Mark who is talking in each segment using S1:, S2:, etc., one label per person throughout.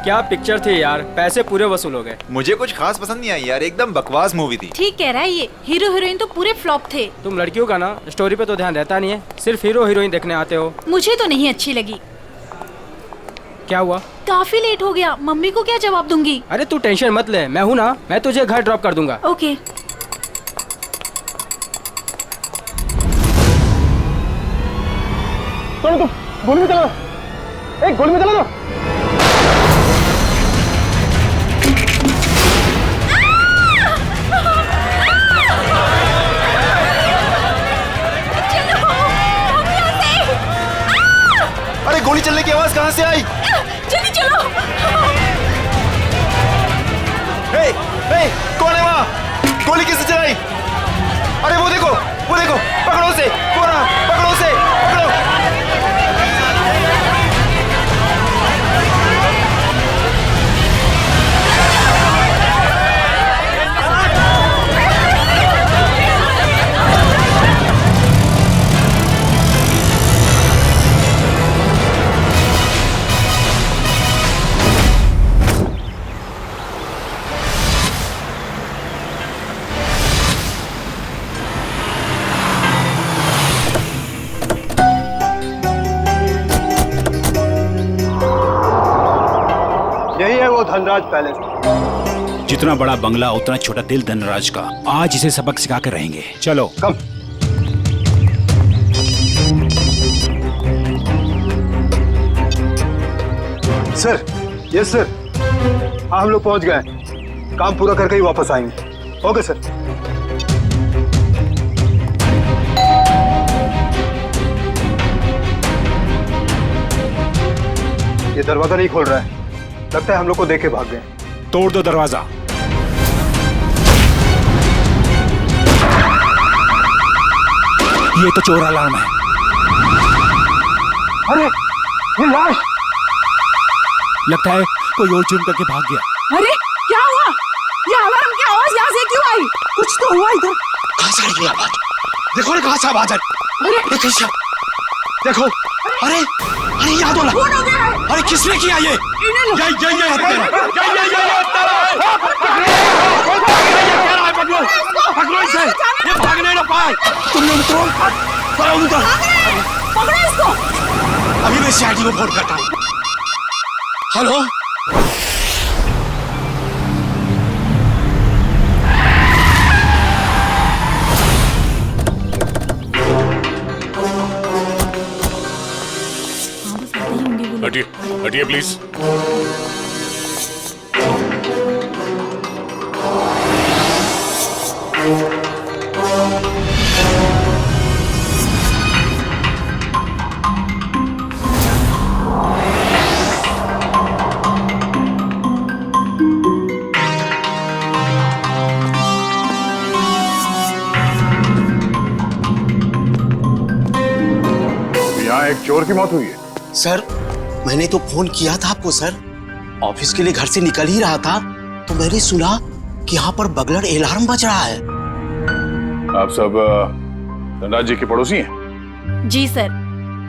S1: क्या पिक्चर थी यार, पैसे पूरे वसूल हो गए।
S2: मुझे कुछ खास पसंद नहीं आई यार, एकदम बकवास मूवी थी।
S3: ठीक कह रहा है ये, हीरो हीरोइन तो पूरे फ्लॉप थे।
S1: तुम लड़कियों का ना स्टोरी पे तो ध्यान रहता नहीं है, सिर्फ हीरो हीरोइन देखने आते हो।
S3: मुझे तो नहीं अच्छी लगी।
S1: क्या हुआ?
S3: काफी लेट हो गया, मम्मी को क्या जवाब दूंगी?
S1: अरे तू टेंशन मत ले, मैं हूँ ना, मैं तुझे घर ड्रॉप कर दूंगा।
S3: ओके।
S4: तो गोली में चला दो, एक गोली में चला दो।
S2: अरे गोली चलने की आवाज कहाँ से आई?
S3: जल्दी चलो।
S2: हे, हे, कौन है वहाँ? गोली किसने चलाई? अरे वो देखो, पकड़ो उसे, कौन है? पकड़ो उसे, पकड़ो।
S4: यही है वो धनराज पैलेस।
S5: जितना बड़ा बंगला उतना छोटा दिल धनराज का। आज इसे सबक सिखा कर रहेंगे। चलो
S4: कम। Sir, yes sir. हाँ हम लोग पहुंच गए, काम पूरा करके ही वापस आएंगे। Okay sir. ये दरवाजा नहीं खोल रहा है, लगता है हम लोग को देख के भाग गए।
S5: तोड़ दो दरवाजा। ये तो चोर अलार्म है।
S4: अरे ये लाश!
S5: लगता है कोई और जुर्म करके भाग गया।
S6: अरे क्या हुआ? ये अलार्म की आवाज यहाँ से क्यों आई? कुछ तो हुआ इधर।
S7: कहाँ से आई ये आवाज? देखो ना कहाँ से आवाज आई।
S6: अरे
S7: ये कैसे? देखो, अरे अरे याद होला।
S6: कौन हो गया है?
S7: अरे किसने किया ये? पकड़ो इसे, ये भागने ना पाए। तुम लोग तो
S6: पकड़ो इसको।
S7: अभी मैं सीआईडी को फोन करता हूँ। हेलो,
S8: हटिए हटिए प्लीज।
S4: यहाँ एक चोर की मौत हुई है।
S7: सर मैंने तो फोन किया था आपको सर। ऑफिस के लिए घर से निकल ही रहा था तो मैंने सुना कि यहाँ पर बगलर अलार्म बज रहा है।
S4: आप सब धनराज जी के पड़ोसी हैं?
S3: जी सर,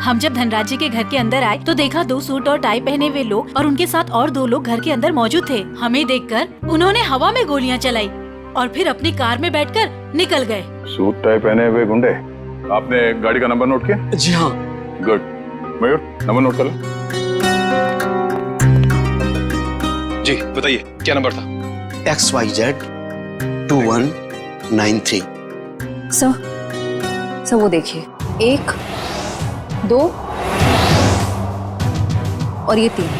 S3: हम जब धनराज जी के घर के अंदर आए तो देखा 2 सूट और टाई पहने हुए लोग और उनके साथ और 2 लोग घर के अंदर मौजूद थे। हमें देखकर उन्होंने हवा में गोलियां चलाई और फिर अपनी कार में बैठकर निकल गए।
S4: सूट टाई पहने हुए गुंडे। आपने गाड़ी का नंबर नोट किया?
S7: जी हाँ।
S4: गुड। मयूर नंबर नोट कर लो।
S8: जी बताइए क्या नंबर था?
S7: XYZ 2193।
S6: सर वो देखिए, 1 2 और ये 3,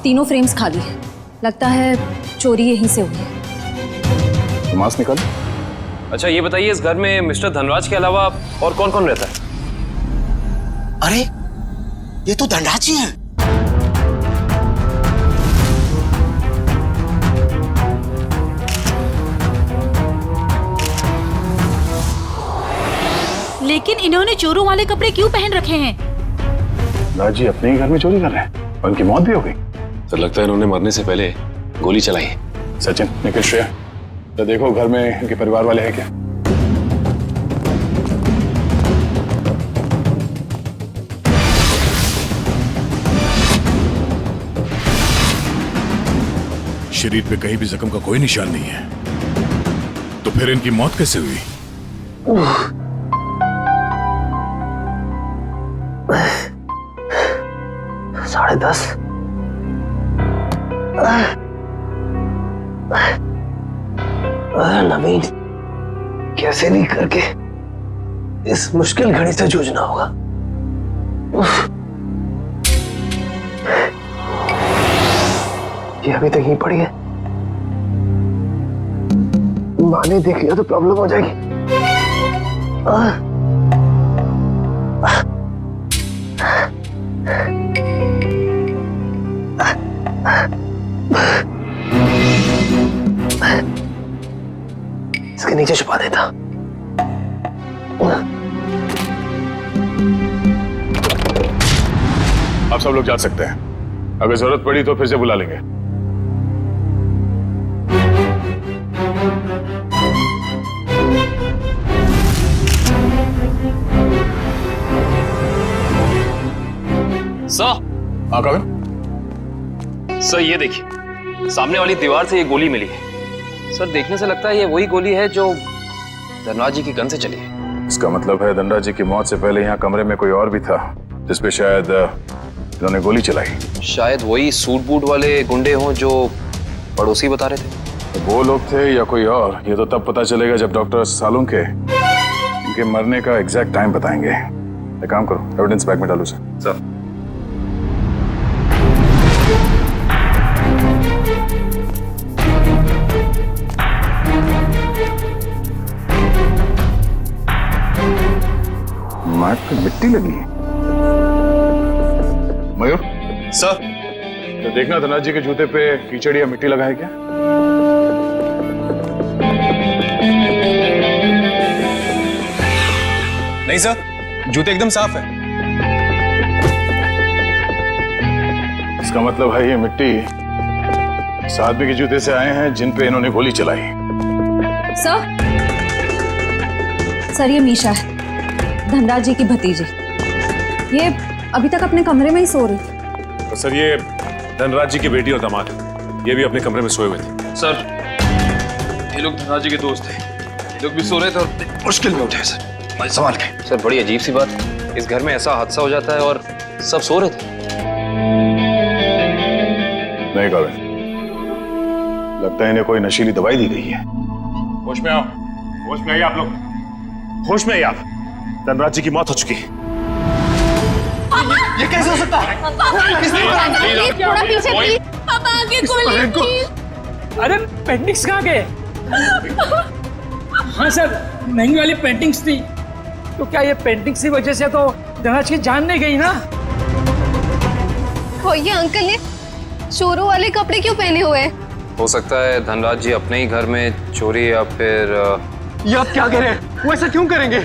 S6: तीनों फ्रेम्स खाली है। लगता है चोरी यहीं से हुई है।
S4: मास्क निकाल।
S8: अच्छा ये बताइए, इस घर में मिस्टर धनराज के अलावा और कौन कौन रहता है?
S7: अरे ये तो धनराज जी हैं।
S3: लेकिन इन्होंने चोरों वाले कपड़े क्यों पहन रखे हैं?
S4: धनराज जी अपने ही घर में चोरी कर रहे हैं और उनकी मौत भी हो गई।
S8: तो लगता है इन्होंने मरने से पहले गोली चलाई है।
S4: सचिन, निखिल, श्रेया, तो देखो घर में इनके परिवार वाले हैं क्या?
S9: शरीर पे कहीं भी जख्म का कोई निशान नहीं है, तो फिर इनकी मौत कैसे हुई?
S7: साढ़े 10। नवीन, कैसे भी करके इस मुश्किल घड़ी से जूझना होगा। ये अभी तक ही पड़ी है, माँ ने देख लिया तो प्रॉब्लम हो जाएगी। इसके नीचे छुपा देता।
S9: आप सब लोग जा सकते हैं, अगर जरूरत पड़ी तो फिर से बुला लेंगे।
S8: सर,
S9: हाँ कविन?
S8: सर ये देखिए, सामने वाली दीवार से ये गोली मिली है। सर देखने से लगता है ये वही गोली है जो धनराज जी की गन से चली है।
S9: इसका मतलब है धनराज जी की मौत से पहले यहाँ कमरे में कोई और भी था जिसपे शायद इन्होंने गोली चलाई।
S8: शायद वही सूट बूट वाले गुंडे हों जो पड़ोसी बता रहे थे।
S9: तो वो लोग थे या कोई और, ये तो तब पता चलेगा जब डॉक्टर सालुंग के इनके मरने का एग्जैक्ट टाइम बताएंगे। एक काम करो, एविडेंस बैग में डालो सर। मैट पे मिट्टी लगी है। मयूर
S8: सर,
S9: तो देखना धनराज जी के जूते पे कीचड़ या मिट्टी लगा है क्या?
S2: नहीं सर, जूते एकदम साफ है।
S9: इसका मतलब है ये मिट्टी इस आदमी के जूते से आए हैं जिन पे इन्होंने गोली चलाई।
S6: सर ये मीशा है, धनराज जी की भतीजी। ये अभी तक अपने कमरे में ही सो रही थी।
S10: तो सर ये धनराज जी की बेटी और दामाद है, ये भी अपने कमरे में सोए हुए थे।
S8: सर ये लोग धनराज जी के दोस्त थे, ये लोग भी सो रहे थे और मुश्किल में उठे सर, भाई संभाल के। सर बड़ी अजीब सी बात, इस घर में ऐसा हादसा हो जाता है और सब सो रहे थे।
S9: नहीं कविन, लगता है इन्हें कोई नशीली दवाई दी गई है।
S10: होश में आओ, होश में आइए आप लोग, होश में आइए आप। धनराज जी की मौत हो चुकी है।
S2: ये कैसे हो सकता है?
S3: थोड़ा पीछे प्लीज। पापा आगे गोली।
S1: अरे पेंटिंग्स कहाँ गए? हाँ सर, महंगी वाली पेंटिंग्स थी। तो क्या ये पेंटिंग्स की वजह से तो धनराज की जान नहीं गई ना?
S11: हो ये अंकल ने चोरों वाले कपड़े क्यों पहने हुए हैं?
S8: हो सकता है धनराज जी अपने ही घर में चोरी या फिर
S2: ये आप क्या कह रहे हैं? वो ऐसा क्यों करेंगे?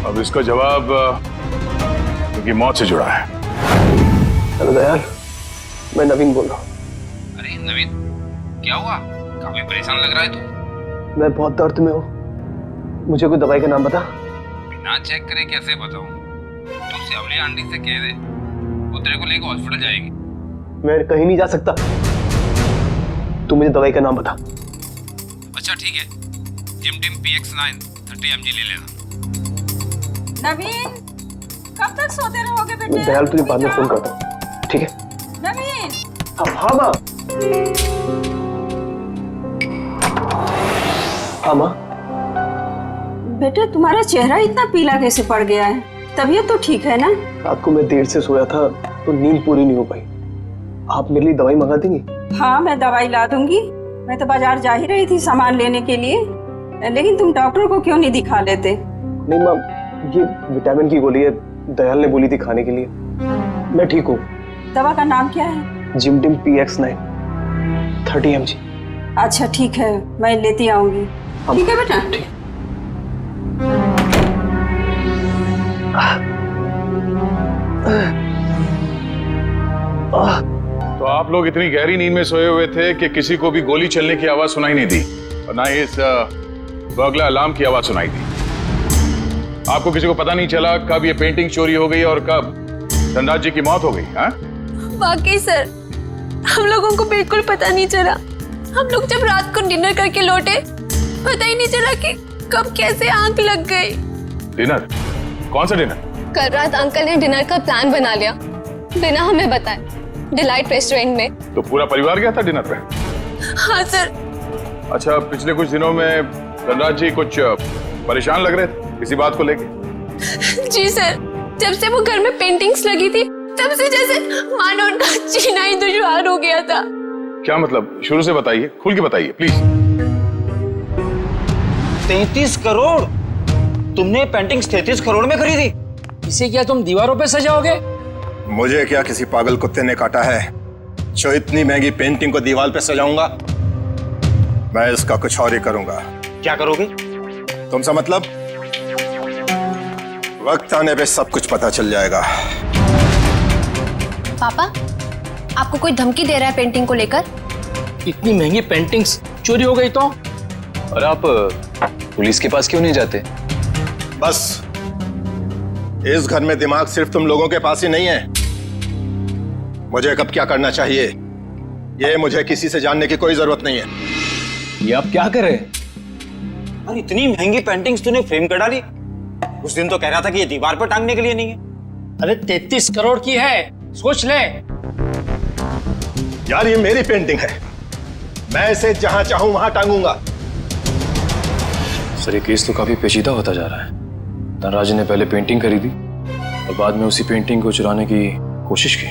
S9: अब इसका जवाब उनकी मौत से जुड़ा है।
S7: हेलो दयाल, मैं नवीन बोल रहा हूँ।
S8: अरे नवीन, क्या हुआ? काफी परेशान लग रहा है तू।
S7: मैं बहुत दर्द में हूँ, मुझे कोई दवाई का नाम बता।
S8: बिना चेक करे कैसे बताऊं? तू सेवली आंटी से कह दे, वो तेरे को लेकर हॉस्पिटल जाएगी।
S7: मैं कहीं नहीं जा सकता, तू मुझे दवाई का नाम बता।
S8: अच्छा ठीक है, जिमटिम PX9 30 mg ले लेना।
S3: नवीन, कब तक सोते रहोगे बेटे?
S7: दयाल तुझे बाद में फोन करता हूँ, ठीक है?
S3: नवीन,
S7: हाँ माँ। हाँ माँ।
S3: बेटे तुम्हारा चेहरा इतना पीला कैसे पड़ गया है? तबीयत तो ठीक है ना?
S7: रात को मैं देर से सोया था तो नींद पूरी नहीं हो पाई। आप मेरे लिए दवाई मंगा देंगी?
S3: हाँ मैं दवाई ला दूंगी। मैं तो बाजार जा ही रही थी सामान लेने के लिए, लेकिन तुम डॉक्टर को क्यों नहीं दिखा लेते?
S7: नहीं माँ, ये विटामिन की गोली है, दयाल ने बोली थी खाने के लिए। मैं ठीक हूँ।
S3: दवा का नाम क्या है?
S7: जिमटिम PX9 30 mg।
S3: अच्छा ठीक है, मैं लेती आऊंगी। ठीक है बेटा?
S7: ठीक।
S9: तो आप लोग इतनी गहरी नींद में सोए हुए थे कि किसी को भी गोली चलने की आवाज सुनाई नहीं दी और ना ही इस बर्गला अलार्म की आवाज सुनाई दी। आपको किसी को पता नहीं चला कब ये पेंटिंग चोरी हो गई और कब धनराज जी की मौत हो गई? हाँ?
S11: वाकई सर, हम लोगों को बिल्कुल पता नहीं चला। हम लोग जब रात को डिनर करके लौटे, पता ही नहीं चला कि कब कैसे आंख लग गई।
S9: डिनर? कौन सा डिनर?
S11: कल रात अंकल ने डिनर का प्लान बना लिया बिना हमें बताए, डिलाइट रेस्टोरेंट में।
S9: तो पूरा परिवार गया था डिनर पे?
S11: हाँ सर।
S9: अच्छा, पिछले कुछ दिनों में धनराज जी कुछ परेशान लग रहे थे किसी बात को लेके?
S11: जी सर, जब से वो घर में पेंटिंग्स लगी थी तब से जैसे मानो उनका जीना ही दुश्वार हो गया था।
S9: क्या मतलब? शुरू से बताइए, खुल के बताइए प्लीज।
S7: 33 करोड़? तुमने पेंटिंग्स 33 करोड़ में खरीदी?
S1: इसे क्या तुम दीवारों पे सजाओगे?
S4: मुझे क्या किसी पागल कुत्ते ने काटा है जो इतनी महंगी पेंटिंग को दीवार पे सजाऊंगा? मैं इसका कुछ और ही करूंगा।
S7: क्या करोगे?
S4: तुमसे मतलब? वक्त आने पे सब कुछ पता चल जाएगा।
S11: पापा, आपको कोई धमकी दे रहा है पेंटिंग को लेकर?
S1: इतनी महंगी पेंटिंग्स चोरी हो गई तो?
S8: और आप पुलिस के पास क्यों नहीं जाते?
S4: बस, इस घर में दिमाग सिर्फ तुम लोगों के पास ही नहीं है। मुझे कब क्या करना चाहिए ये मुझे किसी से जानने की कोई जरूरत नहीं है।
S7: ये आप क्या कर रहे हैं? अरे इतनी महंगी पेंटिंग्स तूने फ्रेम कर डाली? उस दिन तो कह रहा था कि ये दीवार पर टांगने के लिए नहीं है।
S1: अरे 33 करोड़ की है, सोच ले।
S4: यार ये मेरी पेंटिंग है, मैं इसे जहां चाहूं वहां टांगूंगा।
S8: सर, ये केस तो काफी पेचीदा होता जा रहा है। धनराज ने पहले पेंटिंग खरीदी और बाद में उसी पेंटिंग को चुराने की कोशिश की।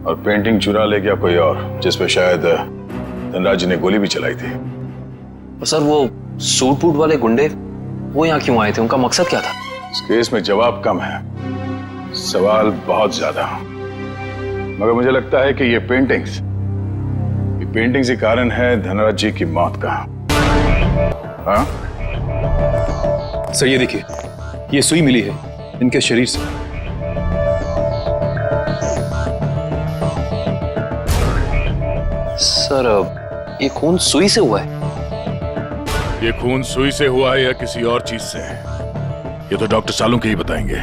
S9: और पेंटिंग चुरा ले गया कोई और, जिसपे शायद धनराज ने गोली भी चलाई थी।
S8: और सर, वो सूट बूट वाले गुंडे वो यहाँ क्यों आए थे? उनका मकसद क्या था?
S9: इस केस में जवाब कम है, सवाल बहुत ज्यादा। मगर मुझे लगता है कि ये पेंटिंग्स ही कारण है धनराज जी की मौत का। हाँ
S8: सर, ये देखिए, ये सुई मिली है इनके शरीर से। सर, ये खून सुई से हुआ है?
S9: ये खून सुई से हुआ है या किसी और चीज से, ये तो डॉक्टर सालुंके ही बताएंगे।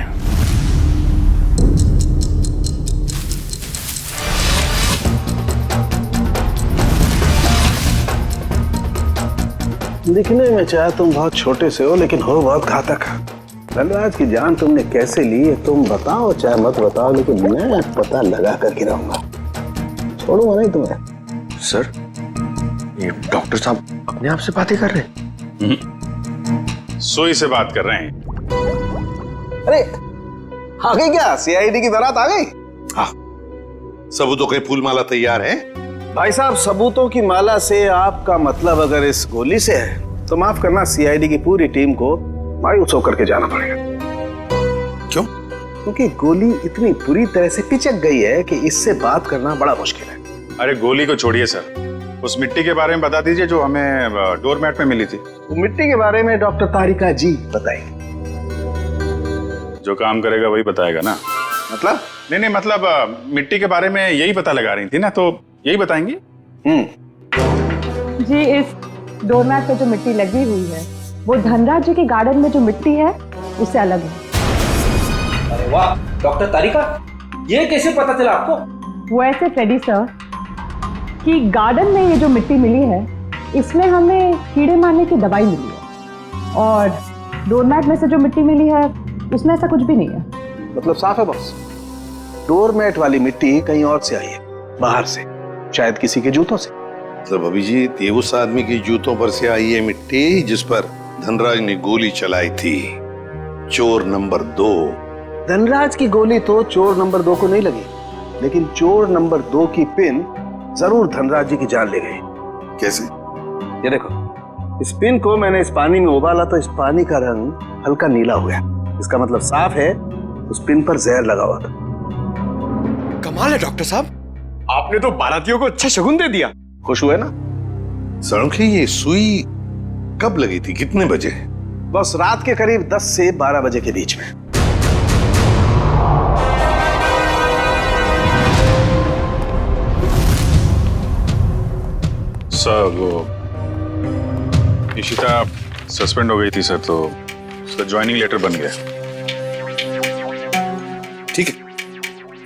S12: दिखने में चाहे तुम बहुत छोटे से हो, लेकिन हो बहुत घातक। धनराज की जान तुमने कैसे ली है तुम बताओ चाहे मत बताओ, लेकिन मैं पता लगा कर गिराऊंगा, छोड़ूंगा नहीं तुम्हें।
S10: सर, ये डॉक्टर साहब अपने आप से बातें कर रहे हैं?
S9: सुई से बात कर रहे हैं।
S12: अरे आ गई क्या? सीआईडी की बारात आ गई?
S10: हाँ, सबूतों के फूल माला तैयार है।
S12: भाई साहब, सबूतों की माला से आपका मतलब अगर इस गोली से है तो माफ करना, सीआईडी की पूरी टीम को मायूस होकर के जाना पड़ेगा।
S10: क्यों?
S12: क्योंकि गोली इतनी बुरी तरह से पिचक गई है कि इससे बात करना बड़ा मुश्किल है।
S9: अरे गोली को छोड़िए सर, उस मिट्टी के बारे में बता दीजिए जो हमें डोरमैट में मिली थी।
S12: वो मिट्टी के बारे में डॉक्टर तारिका जी बताएंगे।
S9: जो काम करेगा वही बताएगा ना?
S12: मतलब?
S9: नहीं, मतलब मिट्टी के बारे में यही पता लगा रही थी ना, तो यही बताएंगे।
S13: जी, इस डोरमैट पे जो मिट्टी लगी हुई है वो धनराज जी के गार्डन में जो मिट्टी है उससे अलग है।
S7: अरे वाह, डॉक्टर तारिका, ये कैसे पता चला आपको?
S13: वो ऐसे फ्रेडी सर कि गार्डन में ये जो मिट्टी मिली है इसमें हमें कीड़े मारने की दवाई मिली है, और डोरमैट में से जो मिट्टी मिली है उसमें ऐसा कुछ भी नहीं है।
S12: मतलब साफ है बॉस, डोरमैट वाली मिट्टी कहीं और से आई है, बाहर से, शायद किसी के जूतों से।
S10: मतलब अभिजीत, ये उस आदमी की जूतों पर से आई है मिट्टी जिस पर धनराज ने गोली चलाई थी, चोर नंबर 2।
S12: धनराज की गोली तो चोर नंबर 2 को नहीं लगी, लेकिन चोर नंबर 2 की पिन जरूर धनराज जी की जान ले गई।
S10: कैसे?
S12: ये देखो, इस पिन को मैंने इस पानी में उबाला तो इस पानी का रंग हल्का नीला हो गया। इसका मतलब साफ है उस पिन पर जहर लगा हुआ था।
S2: कमाल है डॉक्टर साहब, आपने तो बारातियों को अच्छा शगुन दे दिया।
S12: खुश हुए ना?
S10: सालुंके, ये सुई कब लगी थी, कितने बजे?
S12: बस रात के करीब 10 से 12 बजे के बीच में।
S9: सर, वो इशिता सस्पेंड हो गई थी सर, तो उसका ज्वाइनिंग लेटर बन गया।
S10: ठीक है,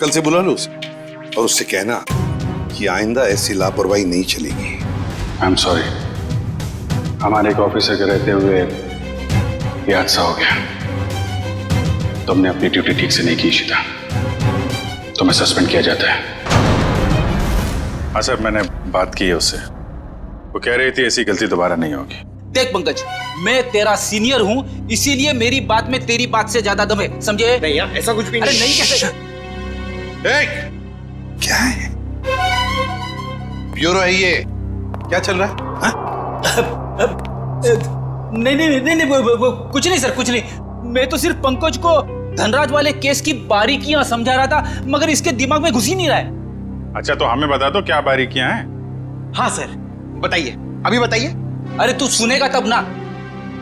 S10: कल से बुला लो उसे और उससे कहना कि आइंदा ऐसी लापरवाही नहीं चलेगी।
S9: आई एम सॉरी, हमारे एक ऑफिसर के रहते हुए ये हादसा हो गया। तुमने अपनी ड्यूटी ठीक से नहीं की इशिता, तुम्हें सस्पेंड किया जाता है। हाँ सर, मैंने बात की है उससे, वो कह रही थी ऐसी गलती दोबारा नहीं होगी।
S14: देख पंकज, मैं तेरा सीनियर हूँ, इसीलिए मेरी बात में तेरी बात से ज्यादा दम है, समझे?
S2: नहीं यार, ऐसा कुछ भी
S14: अरे नहीं कैसे?
S10: क्या है? ब्यूरो है ये, क्या चल रहा है?
S14: नहीं, कुछ नहीं सर, कुछ नहीं। मैं तो सिर्फ पंकज को धनराज वाले केस की बारीकियां समझा रहा था, मगर इसके दिमाग में घुस ही नहीं रहा है।
S9: अच्छा, तो हमें बता दो क्या बारीकियां हैं।
S2: हाँ सर, बताइए, अभी बताइए।
S14: अरे तू सुनेगा तब ना।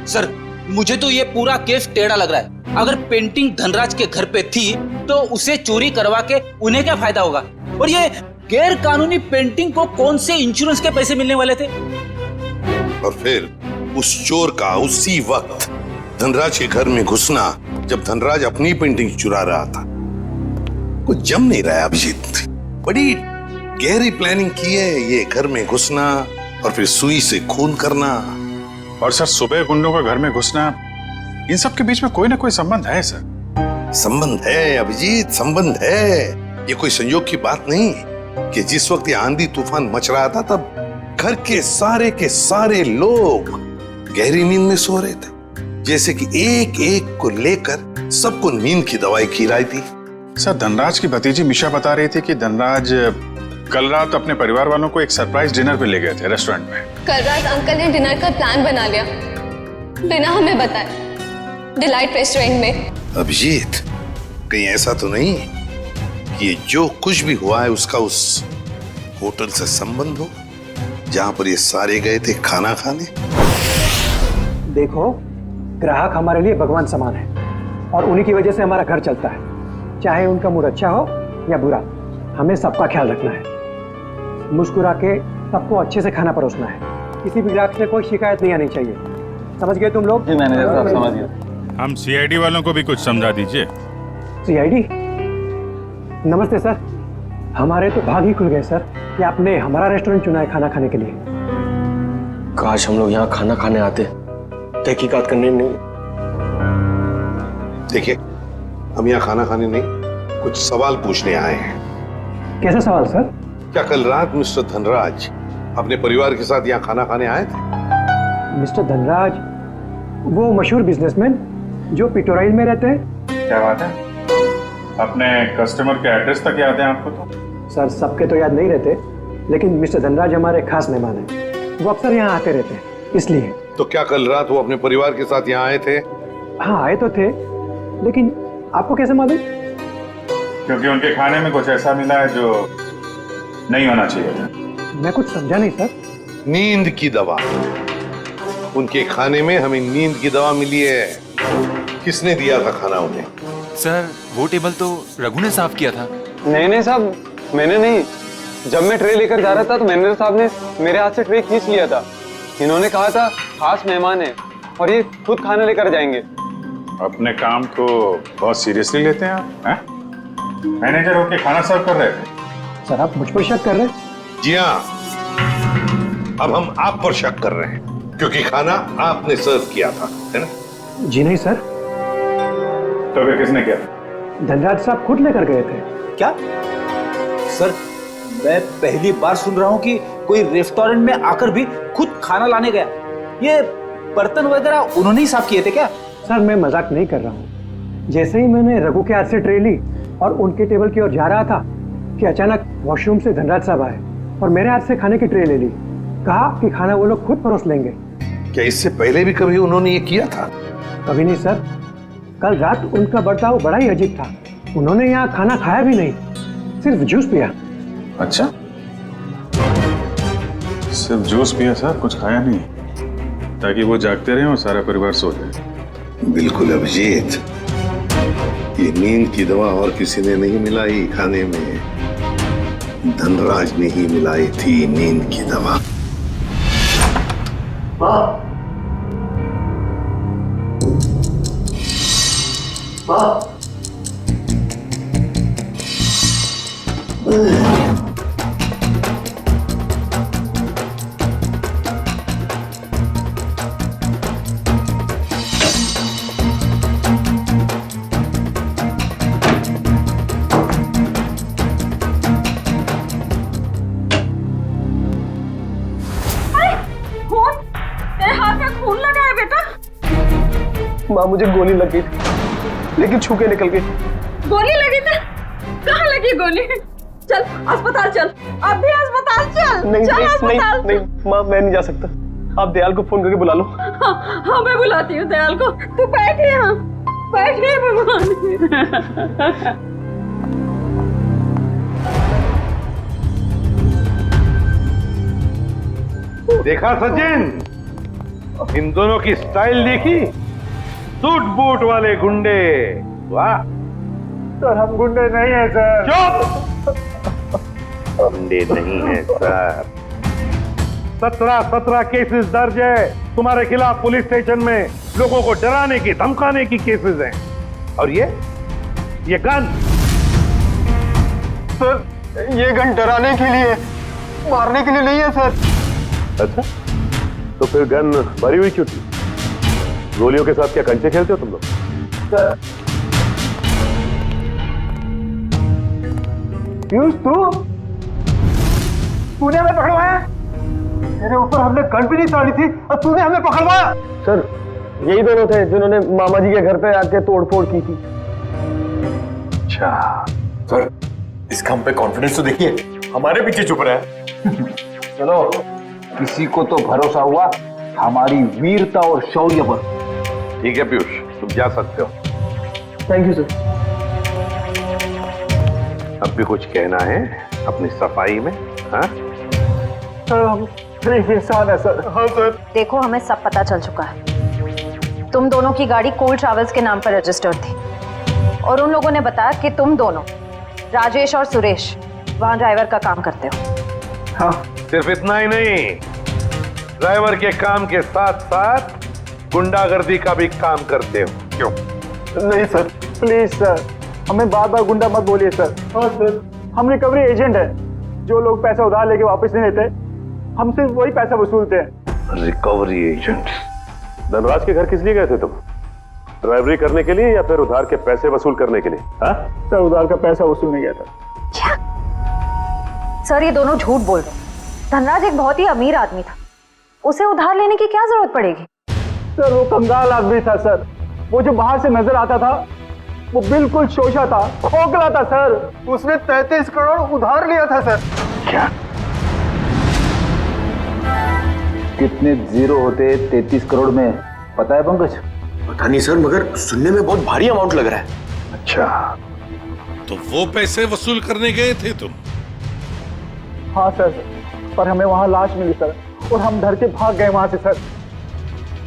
S14: सर, मुझे तो ये पूरा केस टेढ़ा लग रहा है। अगर पेंटिंग धनराज के घर पे थी तो उसे चोरी करवा के उन्हें क्या फायदा होगा? और ये गैर कानूनी पेंटिंग को कौन से इंश्योरेंस के पैसे मिलने वाले थे?
S10: और फिर उस चोर का उसी वक्त धनराज के घर में घुसना, जब धनराज अपनी पेंटिंग चुरा रहा था। कुछ जम नहीं रहा है अभिजीत, बड़ी गहरी प्लानिंग की है ये घर में घुसना और फिर सुई से खून करना।
S9: और सर, सुबह गुंडों का घर में घुसना, इन सब के बीच में कोई ना कोई संबंध है सर।
S10: संबंध है अभिजीत, संबंध है। ये कोई संयोग की बात नहीं कि जिस वक्त ये आंधी तूफान मच रहा था तब घर के सारे लोग गहरी नींद में सो रहे थे, जैसे कि एक एक को लेकर सबको नींद की दवाई खिलाई थी।
S9: सर, धनराज की भतीजी मिशा बता रही थी कि धनराज कल रात अपने परिवार वालों को एक सरप्राइज डिनर पे ले गए थे रेस्टोरेंट में।
S11: कल रात अंकल ने डिनर का प्लान बना लिया बिना हमें बताए, डिलाइट रेस्टोरेंट में।
S10: अभिजीत, कहीं ऐसा तो नहीं कि ये जो कुछ भी हुआ है उसका उस होटल से संबंध हो जहां पर ये सारे गए थे खाना खाने?
S15: देखो, ग्राहक हमारे लिए भगवान समान है और उन्हीं की वजह से हमारा घर चलता है। चाहे उनका मूड अच्छा हो या बुरा, हमें सबका ख्याल रखना है। मुस्कुरा के सबको अच्छे से खाना परोसना है। किसी भी ग्राहक से कोई शिकायत नहीं आनी चाहिए। समझ गए तुम लोग?
S8: जी मैनेजर साहब, समझ गया।
S9: हम सीआईडी वालों को भी कुछ समझा दीजिए।
S15: सीआईडी? नमस्ते सर, हमारे तो भाग ही खुल गए सर कि आपने हमारा रेस्टोरेंट चुना है खाना खाने के लिए।
S7: काश हम लोग यहाँ खाना खाने आते, तहकीकात करने नहीं।
S10: देखिए, हम यहाँ खाना खाने नहीं, कुछ सवाल पूछने आए हैं।
S15: कैसा सवाल सर?
S10: क्या कल रात मिस्टर धनराज अपने परिवार के साथ यहाँ खाना खाने आए थे?
S15: मिस्टर धनराज वो मशहूर बिजनेसमैन जो पिटोराइल में रहते हैं।
S9: क्या बात है, अपने कस्टमर के एड्रेस तक याद है आपको? तो
S15: सर, सबके तो याद नहीं रहते, लेकिन मिस्टर धनराज हमारे खास मेहमान हैं। वो अक्सर यहाँ आते रहते हैं, इसलिए।
S10: तो क्या कल रात वो अपने परिवार के साथ यहाँ आए थे?
S15: हाँ, आए तो थे, लेकिन आपको कैसे मालूम?
S9: क्योंकि उनके खाने में कुछ ऐसा मिला है जो नहीं होना चाहिए था।
S15: मैं कुछ समझा नहीं सर।
S10: नींद की दवा। उनके खाने में हमें नींद की दवा मिली है। किसने दिया था खाना उन्हें?
S8: सर, वो टेबल तो रघु ने साफ किया था।
S16: नहीं साहब, मैंने नहीं। जब मैं ट्रे लेकर जा रहा था तो मैनेजर साहब ने मेरे हाथ से ट्रे खींच लिया था। इन्होंने कहा था खास मेहमान है और ये खुद खाना लेकर जाएंगे।
S9: अपने काम को बहुत सीरियसली लेते हैं आप, हैं? मैनेजर होके खाना सर्व कर रहे थे।
S15: सर, आप मुझ पर शक कर रहे हैं?
S10: जी हाँ, अब हम आप पर शक कर रहे हैं क्योंकि खाना आपने सर्व किया था, है ना?
S15: जी नहीं सर।
S9: तो फिर किसने किया?
S15: धनराज साहब खुद लेकर गए थे।
S14: क्या? सर, मैं पहली बार सुन रहा हूँ कि कोई रेस्टोरेंट में आकर भी खुद खाना लाने गया। ये बर्तन वगैरह उन्होंने ही साफ किए थे क्या?
S15: सर, मैं मजाक नहीं कर रहा हूँ। जैसे ही मैंने रघु के हाथ से ट्रे ली और उनके टेबल की ओर जा रहा था कि अचानक वॉशरूम से धनराज साहब आए और मेरे हाथ से खाने की ट्रे ले ली। कहा कि खाना वो लोग खुद परोस लेंगे।
S10: क्या इससे पहले भी कभी उन्होंने ये किया था?
S15: कभी नहीं सर। कल रात उनका बर्ताव बड़ा ही अजीब था। उन्होंने यहाँ खाना खाया भी नहीं, सिर्फ जूस पिया।
S9: अच्छा, सिर्फ जूस पिया सर, कुछ खाया नहीं, ताकि वो जागते रहे और सारा परिवार सो जाए।
S10: बिल्कुल अभिजीत, ये नींद की दवा और किसी ने नहीं मिलाई खाने में, धनराज ने ही मिलाई थी नींद की दवा।
S12: माँ मुझे गोली लग गई थी, लेकिन छू के निकल गई।
S13: गोली लगी थी? कहाँ लगी गोली? चल अस्पताल चल, अब भी अस्पताल चल।
S12: नहीं
S13: चल
S12: नहीं
S13: अस्पताल।
S12: नहीं नहीं माँ, मैं नहीं जा सकता। आप दयाल को फोन करके बुला लो।
S13: हाँ मैं बुलाती हूँ दयाल को। तू बैठ यहाँ, बैठ भगवान।
S10: देखा सचिन, इन दोनों की स्टाइल देखी? सूट बूट वाले गुंडे। वाह
S12: सर, हम गुंडे नहीं हैं सर।
S10: चुप! गुंडे नहीं हैं सर। 17 केसेस दर्ज है तुम्हारे खिलाफ पुलिस स्टेशन में। लोगों को डराने की धमकाने की केसेस हैं। और ये गन?
S12: सर, ये गन डराने के लिए, मारने के लिए नहीं है सर।
S10: अच्छा, तो फिर गन भरी हुई क्यों थी? गोलियों के साथ क्या कंचे खेलते हो तुम लोग?
S12: पीयूष, तूने हमें पकड़वाया? तेरे ऊपर हमने गन भी नहीं ताड़ी थी और तूने हमें पकड़वाया? सर, यही दोनों थे जिन्होंने मामा जी के घर पे आके तोड़फोड़ की थी।
S2: अच्छा सर, इसका हम पे कॉन्फिडेंस तो देखिए, हमारे पीछे चुप रहा है।
S7: चलो, किसी को तो भरोसा हुआ हमारी वीरता और शौर्य पर।
S10: ठीक है पीयूष, तुम जा सकते हो।
S12: Thank you sir.
S10: अब भी कुछ कहना है अपनी सफाई में? हाँ
S12: सर, हम गरीब इंसान है सर। हाँ सर।
S6: देखो, हमें सब पता चल चुका है। तुम दोनों की गाड़ी कोल ट्रैवल्स के नाम पर रजिस्टर्ड थी और उन लोगों ने बताया कि तुम दोनों, राजेश और सुरेश, वहां ड्राइवर का काम करते हो।
S10: हाँ, सिर्फ इतना ही नहीं, ड्राइवर के काम के साथ साथ गुंडागर्दी का भी काम करते हो। क्यों?
S12: नहीं सर, प्लीज सर, हमें बार बार गुंडा मत बोलिए सर। हाँ सर, हम रिकवरी एजेंट है। जो लोग पैसा उधार लेके वापस नहीं देते, हम सिर्फ वही पैसा वसूलते हैं।
S10: Recovery agent? धनराज के घर किस लिए गए थे तुम? ड्राइवरी करने के लिए या फिर उधार के पैसे वसूल करने के लिए? हाँ
S12: सर, उधार का पैसा वसूलने गया था।
S6: क्या? सर, ये दोनों झूठ बोल रहे हैं। धनराज एक बहुत ही अमीर आदमी था, उसे उधार लेने की क्या जरूरत पड़ेगी?
S12: सर, वो कंगाल आदमी था सर। वो जो बाहर से नजर आता था, वो बिल्कुल शोषा था, खोखला था सर। उसने 33 करोड़ उधार लिया था सर।
S10: क्या?
S7: कितने जीरो होते 33 करोड़ में, पता है पंकज?
S2: पता नहीं सर, मगर सुनने में बहुत भारी अमाउंट लग रहा है।
S10: अच्छा, तो वो पैसे वसूल करने गए थे तुम?
S12: हाँ सर, पर हमें वहां लाश मिली सर और हम डर के भाग गए वहां से सर।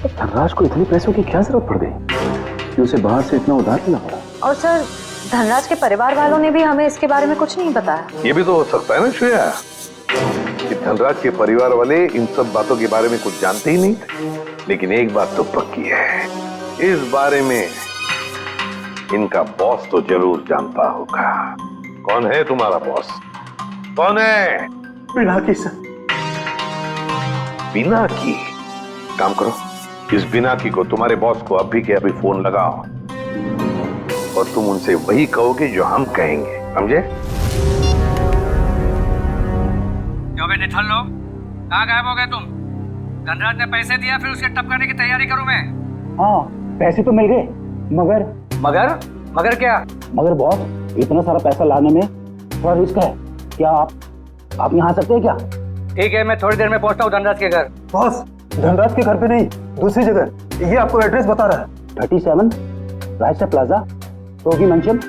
S7: धनराज को इतने पैसों की क्या जरूरत पड़ गई कि उसे बाहर से इतना उधार लेना पड़ा?
S6: और सर, धनराज के परिवार वालों ने भी हमें इसके बारे में कुछ नहीं बताया।
S10: ये भी तो हो सकता है ना श्रेया, कि धनराज के परिवार वाले इन सब बातों के बारे में कुछ जानते ही नहीं थे। लेकिन एक बात तो पक्की है, इस बारे में इनका बॉस तो जरूर जानता होगा। कौन है तुम्हारा बॉस? कौन है?
S12: पिनाकी सर।
S10: पिनाकी? काम करो, इस पिनाकी को, तुम्हारे बॉस को अभी के अभी फोन लगाओ और तुम उनसे वही कहोगे जो हम कहेंगे, समझे?
S1: क्यों बे निठल्ल लोग, कहाँ गायब हो गए तुम? धनराज ने पैसे दिया, फिर उसके टपकाने की तैयारी करूं मैं।
S15: हाँ, पैसे तो मिल गए, मगर
S1: मगर क्या?
S15: मगर बॉस, इतना सारा पैसा लाने में थोड़ा रिस्क है। क्या आप यहाँ आ सकते हैं क्या?
S1: ठीक है, मैं थोड़ी देर में पहुंचता हूँ धनराज के घर।
S12: बॉस, धनराज के घर पे नहीं, दूसरी जगह। ये आपको एड्रेस बता रहा है।
S15: 37 राइट प्लाजा, रोगी मंचन,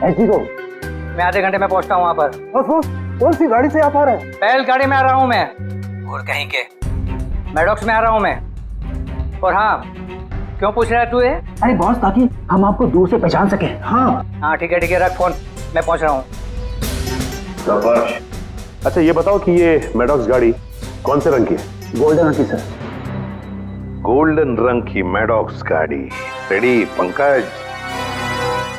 S15: एसडी रोड।
S1: मैं आधे घंटे में पहुंचता हूँ वहाँ पर।
S12: बॉस, कौन सी गाड़ी से आप आ रहे हैं?
S1: पहल गाड़ी में आ रहा हूँ मैं। और कहीं के मैडॉक्स में आ रहा हूँ मैं। और हाँ, क्यों पूछ रहा है तू ये?
S15: अरे बॉस, ताकि हम आपको दूर से पहचान सके।
S1: हाँ ठीक है, रख फोन, मैं पहुंच रहा हूँ।
S10: अच्छा ये बताओ कि ये मैडॉक्स गाड़ी कौन से रंग की है?
S15: गोल्डन रंग की सर।
S10: गोल्डन रंग की मैडॉक्स गाड़ी रेडी। पंकज,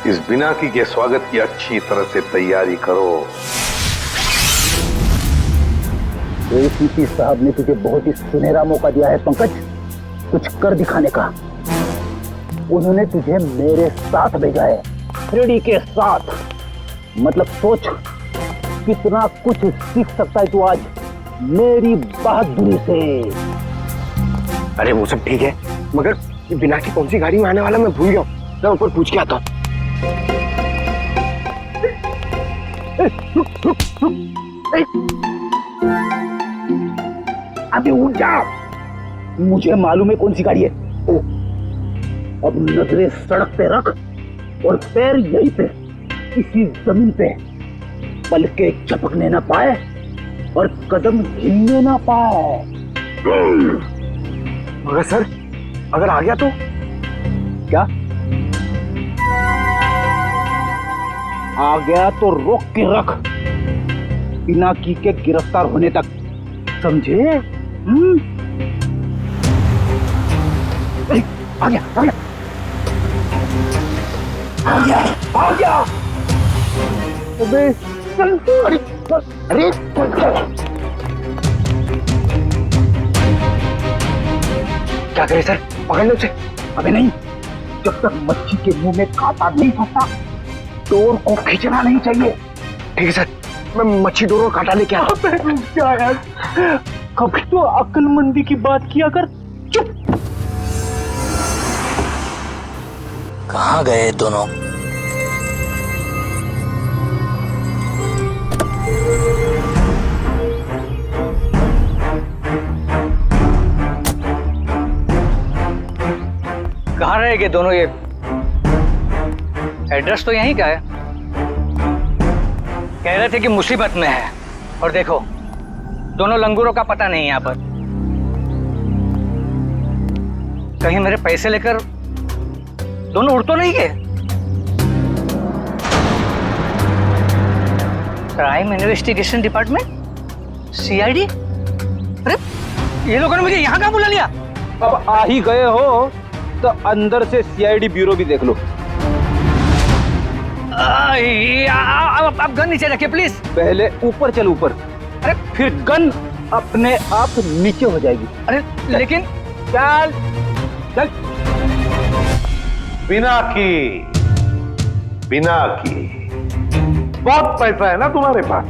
S10: इस बिनाकी के स्वागत की अच्छी तरह से तैयारी करो।
S15: एसीपी साहब ने तुझे बहुत ही सुनहरा मौका दिया है पंकज, कुछ कर दिखाने का। उन्होंने तुझे मेरे साथ भेजा है, फ्रेडी के साथ। मतलब सोच कितना कुछ सीख सकता है तू आज मेरी बहादुरी से।
S2: अरे वो सब ठीक है, मगर
S12: कि बिना की कौन सी गाड़ी में आने वाला मैं भूल गया। मैं ऊपर पूछ के आता हूँ। अभी उठ जा, मुझे मालूम है कौन सी गाड़ी है। ओ, अब नजरें सड़क पे रख और पैर यहीं पे इसी जमीन पे, पलके झपकने ना पाए और कदम हिलने ना पाए। मगर सर, अगर आ गया तो क्या? आ गया तो रोक के रख, बिना की के गिरफ्तार होने तक, समझे? आ गया, आ गया, आ गया, आ गया। अबे चल, अरे अरे क्या करे सर, पकड़ लो उसे। अबे नहीं, जब तक मच्छी के मुंह में कांटा नहीं फंसता डोर को खींचना नहीं चाहिए। ठीक है सर, मैं मच्छी डोर और कांटा लेके आता हूं। क्या यार, कभी तो अक्लमंदी की बात किया कर। चुप।
S7: कहाँ गए दोनों?
S1: कहाँ रहेंगे दोनों? ये एड्रेस तो यहीं का है। कह रहे थे कि मुसीबत में है, और देखो दोनों लंगूरों का पता नहीं यहाँ पर। कहीं मेरे पैसे लेकर दोनों उड़ तो नहीं गए? Crime investigation department, CID? अरे ये लोगों ने मुझे यहाँ कहाँ बुला लिया?
S17: अब आ ही गए हो तो अंदर से सीआईडी ब्यूरो भी देख लो।
S1: आप गन नीचे रखिए प्लीज।
S17: पहले ऊपर चल, ऊपर। अरे फिर गन अपने आप नीचे हो जाएगी।
S1: अरे लेकिन
S17: चल चल।
S12: बिना की बहुत पैसा है ना तुम्हारे पास,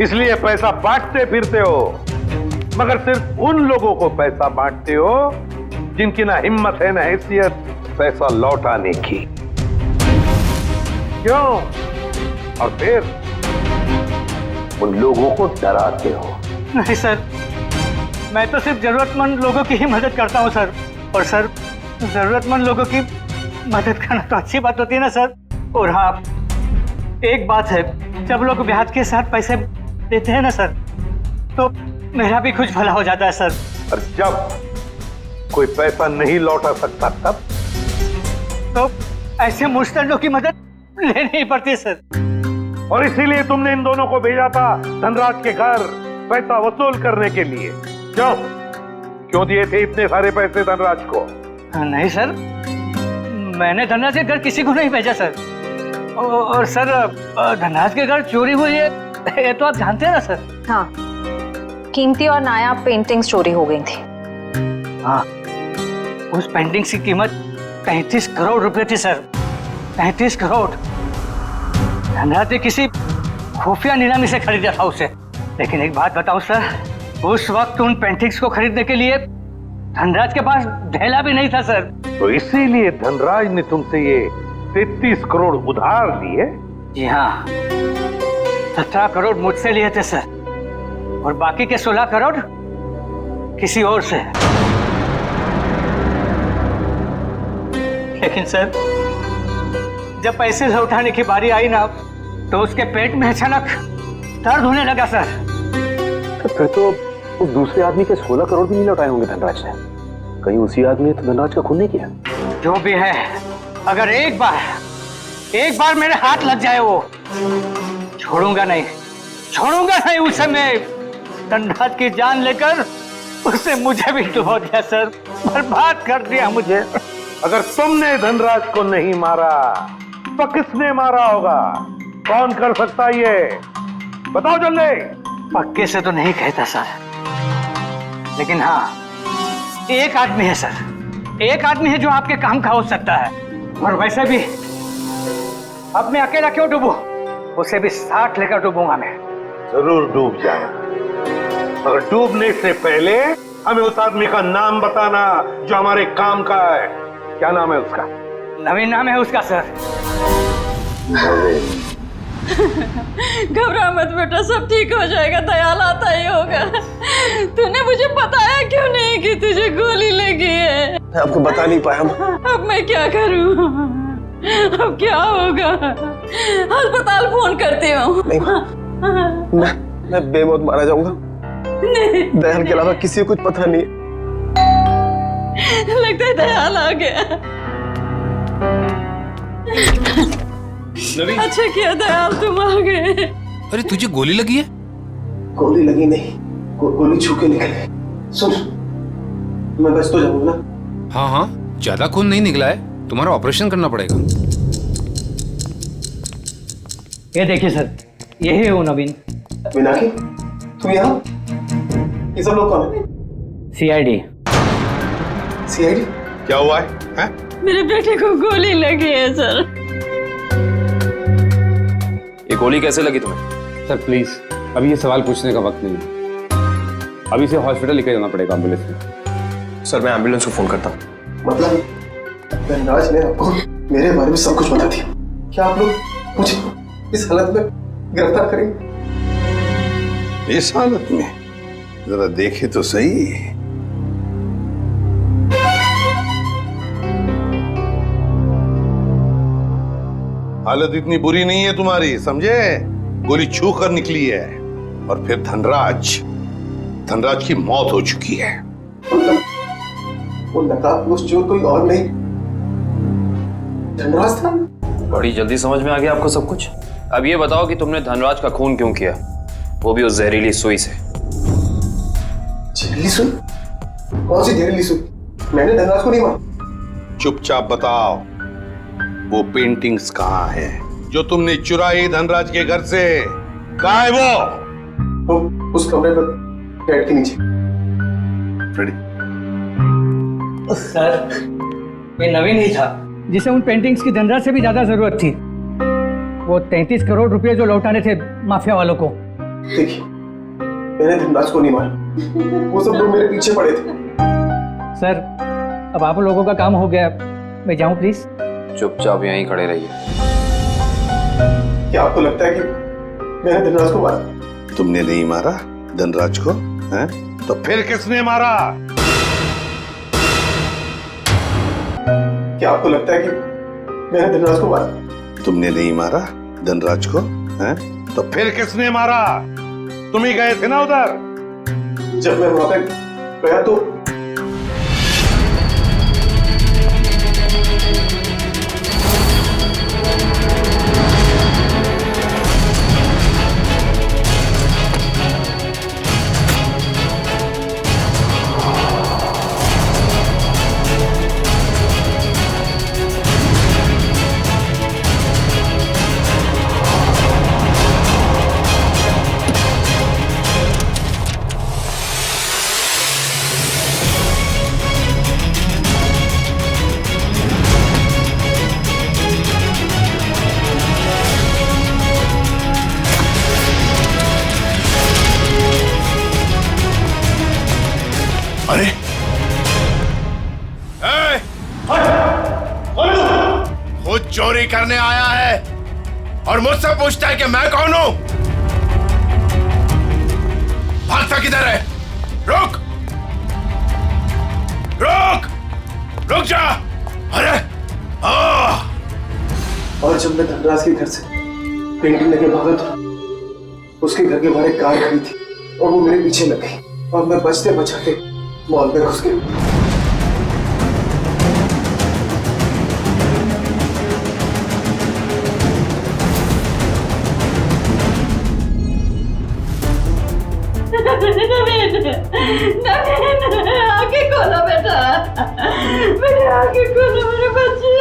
S12: इसलिए पैसा बांटते फिरते हो, मगर सिर्फ उन लोगों को पैसा बांटते हो जिनकी ना हिम्मत है ना हैसियत पैसा लौटाने की। क्यों? और फिर उन लोगों को डराते हो।
S1: नहीं सर, मैं तो सिर्फ जरूरतमंद लोगों की ही मदद करता हूँ सर। और सर, जरूरतमंद लोगों की मदद करना तो अच्छी बात होती है ना सर। और हाँ, एक बात है, जब लोग ब्याज के साथ पैसे देते हैं ना सर, तो मेरा भी कुछ भला हो जाता है सर।
S12: और जब कोई पैसा नहीं लौटा सकता तब
S1: तो ऐसे मुस्तैदों की मदद लेनी ही पड़ती है सर।
S12: और इसीलिए तुमने इन दोनों को भेजा था धनराज के घर पैसा वसूल करने के लिए। क्यों दिए थे इतने सारे पैसे धनराज को?
S1: नहीं सर, मैंने धनराज के घर किसी को नहीं भेजा सर। और सर, धनराज के घर चोरी हुई है ये तो आप जानते हैं ना सर।
S6: हाँ, कीमती और नायाब पेंटिंग्स चोरी हो गई थी।
S1: हाँ, उस पेंटिंग की कीमत 35 करोड़ रुपए थी सर। 35 करोड़। धनराज ने किसी खुफिया नीलामी से खरीदा था उसे। लेकिन एक बात बताऊं सर, उस वक्त उन पेंटिंग्स को खरीदने के लिए धनराज के पास ढेला भी नहीं था सर।
S12: तो इसीलिए धनराज ने तुमसे ये 33 करोड़ उधार लिए?
S1: जी हाँ, 17 करोड़ मुझसे लिए थे सर, और बाकी के 16 करोड़ किसी और से। लेकिन सर, जब पैसे लौटाने की बारी आई ना, तो उसके पेट में अचानक दर्द होने लगा सर।
S12: फिर तो उस दूसरे आदमी के 16 करोड़ भी नहीं लौटाए होंगे धनराज ने। कहीं उसी आदमी ने तो धनराज का खून नहीं किया?
S1: जो भी है, अगर एक बार मेरे हाथ लग जाए, वो छोड़ूंगा नहीं उसे। मैं धनराज की जान लेकर उससे मुझे भी डुबो दिया सर, बर्बाद कर दिया मुझे।
S12: अगर तुमने धनराज को नहीं मारा तो किसने मारा होगा? कौन कर सकता ये? बताओ जल्दी।
S1: पक्के से तो नहीं कहता सर, लेकिन हाँ, एक आदमी है सर। एक आदमी है जो आपके काम का हो सकता है। और वैसे भी अब मैं अकेला क्यों डूबूं? उसे भी साथ लेकर डूबूंगा मैं।
S12: जरूर डूब जाए, मगर डूबने से पहले हमें उस आदमी का नाम बताना जो हमारे काम का है। क्या नाम है उसका?
S1: नवीन नाम है उसका सर।
S18: घबरा मत बेटा, सब ठीक हो जाएगा, दयाल आता ही होगा। तूने मुझे बताया क्यों नहीं कि तुझे गोली लगी है?
S12: मैं आपको बता नहीं पाया।
S18: अब मैं क्या करूं? अब क्या होगा? अस्पताल फोन करती हूँ।
S12: मैं बेमौत मारा जाऊंगा। दयाल के अलावा किसी को कुछ पता नहीं।
S18: लगता है दयाल आ गया। अच्छा किया दयाल तुम आ गए।
S8: अरे तुझे गोली लगी है?
S12: गोली लगी नहीं, गोली छू के निकली। सुन, मैं बच तो जाऊंगा ना?
S8: हाँ हाँ, ज्यादा खून नहीं निकला है, तुम्हारा ऑपरेशन करना पड़ेगा।
S1: ये देखिए सर, यही है वो नवीन।
S12: मीनाक्षी, तुम यहाँ? ये सब लोग कौन है?
S1: सीआईडी।
S12: सीआईडी?
S10: क्या हुआ है?
S18: मेरे बेटे को गोली लगी है सर।
S8: ये गोली कैसे लगी तुम्हें?
S16: सर प्लीज, अभी ये सवाल पूछने का वक्त नहीं है। अभी इसे हॉस्पिटल लेकर जाना पड़ेगा एम्बुलेंस में।
S2: सर मैं एम्बुलेंस को फोन करता हूँ।
S12: मतलब धनराज ने आपको मेरे बारे में सब कुछ बता दिया? क्या आप लोग मुझे इस हालत में गिरफ्तार करेंगे?
S10: इस हालत में जरा देखे तो सही। हालत इतनी बुरी नहीं है तुम्हारी, समझे? गोली छू कर निकली है और फिर धनराज की मौत हो चुकी है।
S12: वो नकाबपोश चोर कोई और नहीं, धनराज था।
S8: बड़ी जल्दी समझ में आ गया आपको सब कुछ। अब ये बताओ कि तुमने धनराज का खून क्यों किया, वो भी उस जहरीली सुई से।
S12: जहरीली सुई? कौन सी जहरीली सुई? मैंने धनराज को नहीं मारा।
S10: चुपचाप बताओ, वो पेंटिंग्स कहाँ है जो तुमने चुराई धनराज के घर से? कहाँ है वो
S12: उस कमरे पर बेड के नीचे।
S1: सर, ये नवीन ही था जिसे उन पेंटिंग्स की धनराज से भी ज्यादा जरूरत थी। वो 33 करोड़ रुपए जो लौटाने थे माफिया वालों को।
S12: देखिए, मैंने धनराज को नहीं मारा, वो सब लोग मेरे पीछे पड़े थे।
S1: सर, अब आप लोगों का काम हो गया, मैं जाऊं प्लीज?
S8: चुपचाप यहीं खड़े रहिए।
S12: क्या आपको लगता है कि मैंने धनराज को मारा?
S10: तुमने नहीं मारा धनराज को, हैं? तो फिर किसने मारा?
S12: क्या आपको लगता है कि मैंने धनराज को मारा?
S10: तुमने नहीं मारा धनराज को, हैं? तो फिर किसने मारा? तुम ही गए थे ना उधर।
S12: जब मैं वहां पे गया तो
S10: अरे खुद चोरी करने आया है और मुझसे पूछता है कि मैं कौन हूं? भागता किधर है? रुक रुक रुक जा। अरे
S12: और जब मैं धनराज के घर से पेंटिंग लेके भागा तो उसके घर के बाहर एक कार खड़ी थी और वो मेरे पीछे लग गई और मैं बचते बचाते मॉल में घुस गया।
S18: नवीन, आगे खोलो बेटा, मेरे आगे खोलो मेरे बच्चे।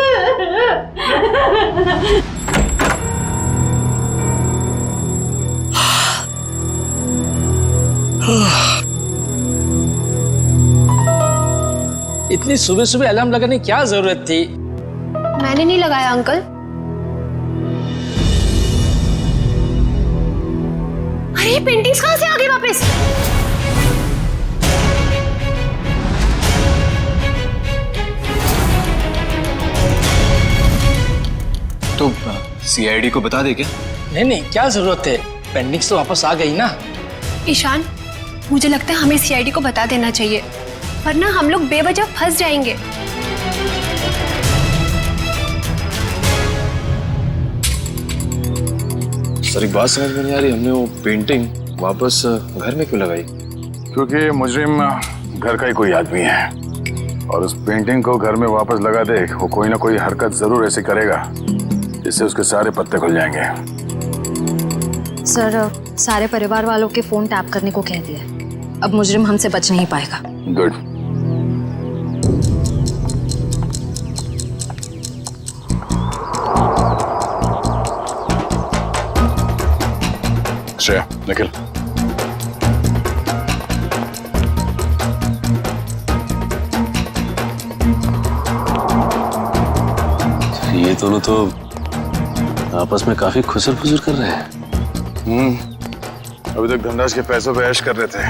S14: इतनी सुबह सुबह अलार्म लगाने की क्या जरूरत थी?
S11: मैंने नहीं लगाया अंकल। अरे ये पेंटिंग्स कहां से आ गई वापस?
S8: तो सीआईडी को बता दे क्या?
S1: नहीं, क्या जरूरत है, पेंडिंग्स तो वापस आ गई ना।
S11: ईशान, मुझे लगता है हमें सीआईडी को बता देना चाहिए, वरना हम लोग बेवजह फंस जाएंगे।
S8: सर एक बात समझ में नहीं आ रही, हमने वो पेंटिंग वापस घर में क्यों लगाई?
S9: क्योंकि मुजरिम घर का ही कोई आदमी है और उस पेंटिंग को घर में वापस लगा दे, वो कोई ना कोई हरकत जरूर ऐसी करेगा जिससे उसके सारे पत्ते खुल जाएंगे।
S6: सर, सारे परिवार वालों के फोन टैप करने को कह दिया, अब मुजरिम हमसे बच नहीं पाएगा।
S9: गुड। श्रेया, निकल।
S12: ये दोनों तो आपस में काफी खुसर फुसर कर रहे हैं।
S9: अभी तक धनराज के पैसों पे ऐश कर रहे थे,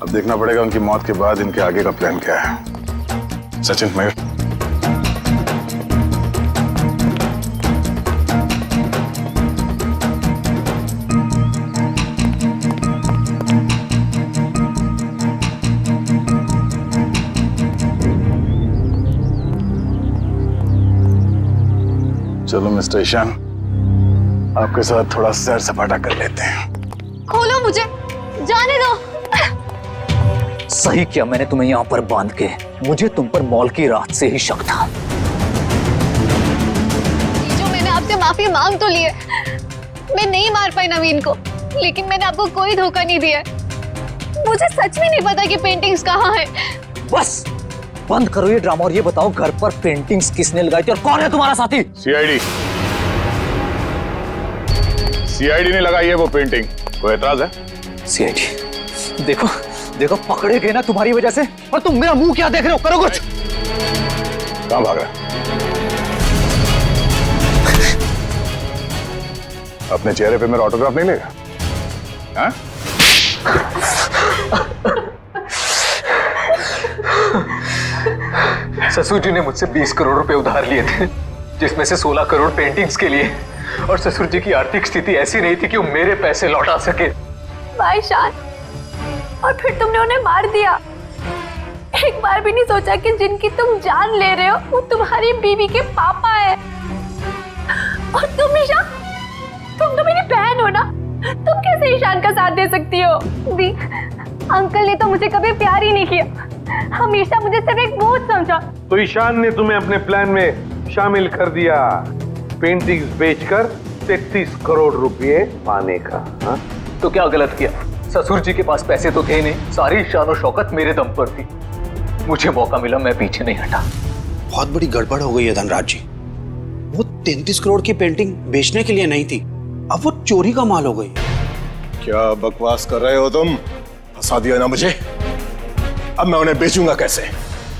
S9: अब देखना पड़ेगा उनकी मौत के बाद इनके आगे का प्लान क्या है। सचिन, मयूर, चलो मिस्टर ईशान, आपके साथ थोड़ा सैर सपाटा कर लेते हैं।
S11: खोलो मुझे, जाने दो।
S1: सही किया मैंने तुम्हें यहाँ पर बांध के, मुझे तुम पर मॉल की रात से ही शक था।
S11: जो मैंने आपसे माफी मांग तो लिए, मैं नहीं मार पाई नवीन को, लेकिन मैंने आपको कोई धोखा नहीं दिया। मुझे सच में नहीं पता कि पेंटिंग्स कहाँ है।
S1: बस बंद करो ये ड्रामा और ये बताओ घर पर पेंटिंग्स किसने लगाई थी और कौन है तुम्हारा साथी?
S9: सीआईडी ने लगाई है वो पेंटिंग, कोई एतराज है?
S1: सीआईडी, देखो देखो पकड़े गए ना तुम्हारी वजह से, और तुम मेरा मुंह क्या देख रहे हो, करो कुछ।
S9: कहां भाग रहा? अपने चेहरे पे मेरा ऑटोग्राफ नहीं लेगा? हाँ?
S19: ससुर जी ने मुझसे 20 करोड़ रुपए उधार लिए थे, जिसमें से 16 करोड़ पेंटिंग्स के लिए, और ससुर जी की आर्थिक स्थिति ऐसी नहीं थी कि वो मेरे पैसे लौटा सके।
S11: भाई शान, और फिर तुमने उन्हें मार दिया। एक बार भी नहीं सोचा कि जिनकी तुम जान ले रहे हो वो तुम्हारी बीवी के पापा है। और तुम ईशान, तुम तो मेरी बहन हो ना, तुम कैसे ईशान का साथ दे सकती हो? दी, अंकल ने तो मुझे कभी प्यार ही नहीं किया, हमेशा मुझे सिर्फ एक बोझ समझा।
S12: तो ईशान ने तुम्हें अपने प्लान में शामिल कर दिया, पेंटिंग्स बेचकर 33 करोड़ रुपए पाने का। हा?
S19: तो क्या गलत किया? ससुर जी के पास पैसे तो थे नहीं, सारी शान और शौकत मेरे दम पर थी। मुझे मौका मिला, मैं पीछे नहीं हटा।
S7: बहुत बड़ी गड़बड़ हो गई है धनराज जी। वो 33 करोड़ की पेंटिंग बेचने के लिए नहीं थी, अब वो चोरी का माल हो गई।
S4: क्या बकवास कर रहे हो तुम? फंसा दिया ना मुझे, अब मैं उन्हें बेचूंगा कैसे?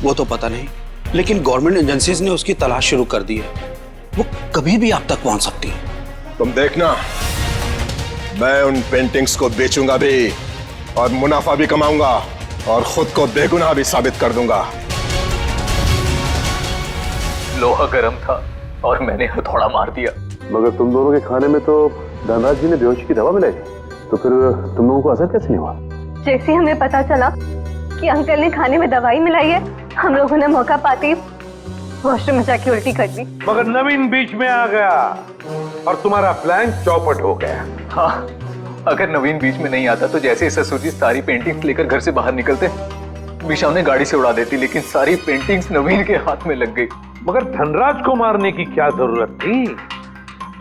S7: वो तो पता नहीं, लेकिन गवर्नमेंट एजेंसीज ने उसकी तलाश शुरू कर दी है, वो कभी भी आप तक पहुंच सकती है।
S4: तुम देखना, मैं उन पेंटिंग्स को बेचूंगा भी और मुनाफा भी कमाऊंगा और खुद को बेगुनाह भी साबित कर दूंगा।
S19: लोहा गर्म था और मैंने हथौड़ा मार दिया।
S12: मगर तुम दोनों के खाने में तो धनराज जी ने बेहोशी की दवा मिलाई, तो फिर तुम लोगों को असर कैसे नहीं हुआ?
S11: जैसे हमें पता चला कि अंकल ने खाने में दवाई मिलाई है, हम लोगों ने मौका पाते ही वॉशरूम में जाके उल्टी कर दी।
S12: मगर नवीन बीच में आ गया और तुम्हारा प्लान चौपट हो गया।
S19: हाँ, अगर नवीन बीच में नहीं आता तो जैसे ससुर जी सारी पेंटिंग्स लेकर घर से बाहर निकलते, विशा उन्हें गाड़ी से उड़ा देती, लेकिन सारी पेंटिंग्स नवीन के हाथ में लग गई।
S12: मगर धनराज को मारने की क्या जरूरत थी?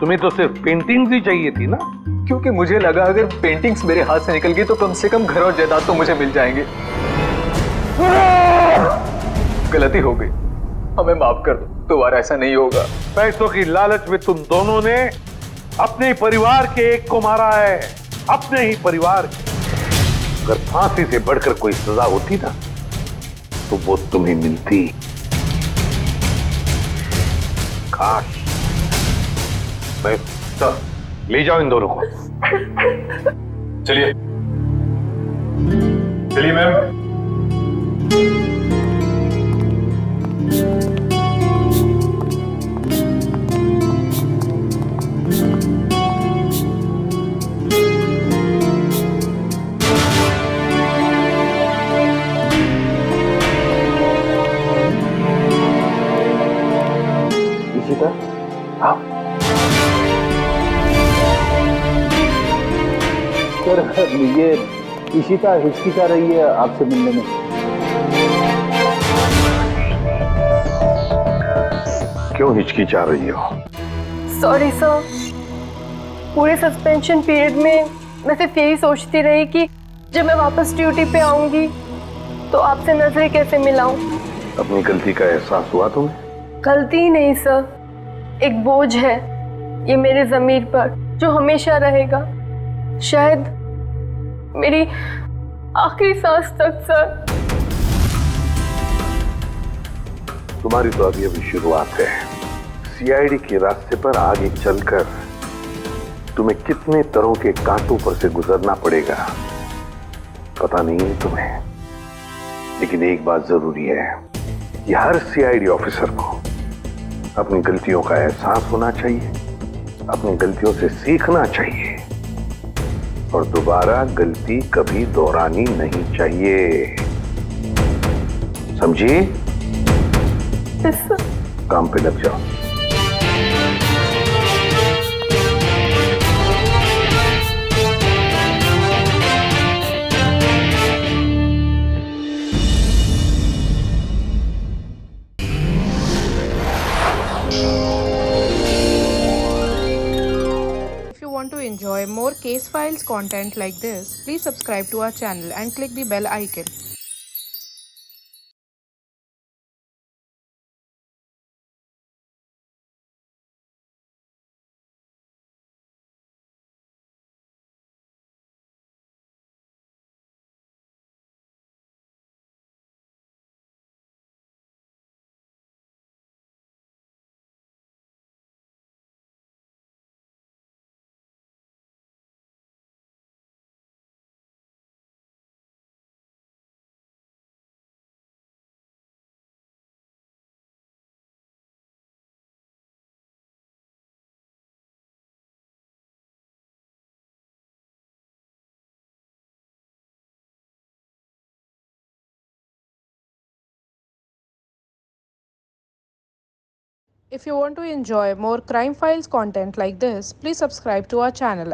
S12: तुम्हें तो सिर्फ पेंटिंग्स ही चाहिए थी ना?
S19: क्योंकि मुझे लगा अगर पेंटिंग्स मेरे हाथ से निकल गई तो कम से कम घर और जायदाद तो मुझे मिल जाएंगे। गलती हो गई, हमें माफ कर दो, दोबारा ऐसा नहीं होगा।
S12: पैसों की लालच में तुम दोनों ने अपने परिवार के एक को मारा है, अपने ही परिवार के। अगर फांसी से बढ़कर कोई सजा होती ना तो वो तुम्हें मिलती। काश। मैं ले जाओ इन दोनों को।
S9: चलिए चलिए मैम।
S12: इशिता, आओ। सर ये इशिता हिचकिचा रही है आपसे मिलने में।
S10: क्यों हिचकिचा रही हो?
S11: सॉरी सर, पूरे सस्पेंशन पीरियड में मैं सिर्फ यही सोचती रही कि जब मैं वापस ड्यूटी पे आऊंगी तो आपसे नजरें कैसे मिलाऊं।
S10: अपनी गलती का एहसास हुआ तुम्हें?
S11: गलती ही नहीं सर, एक बोझ है ये मेरे जमीर पर जो हमेशा रहेगा, शायद मेरी आखिरी सांस तक सर।
S10: तुम्हारी तो अभी अभी शुरुआत है। सीआईडी के रास्ते पर आगे चलकर तुम्हें कितने तरह के कांटों पर से गुजरना पड़ेगा पता नहीं है तुम्हें, लेकिन एक बात जरूरी है कि हर सीआईडी ऑफिसर को अपनी गलतियों का एहसास होना चाहिए, अपनी गलतियों से सीखना चाहिए और दोबारा गलती कभी दोहरानी नहीं चाहिए। समझी? काम पे लग जाओ।
S20: To enjoy more case files content like this, please subscribe to our channel and click the bell icon. If you want to enjoy more crime files content like this, please subscribe to our channel.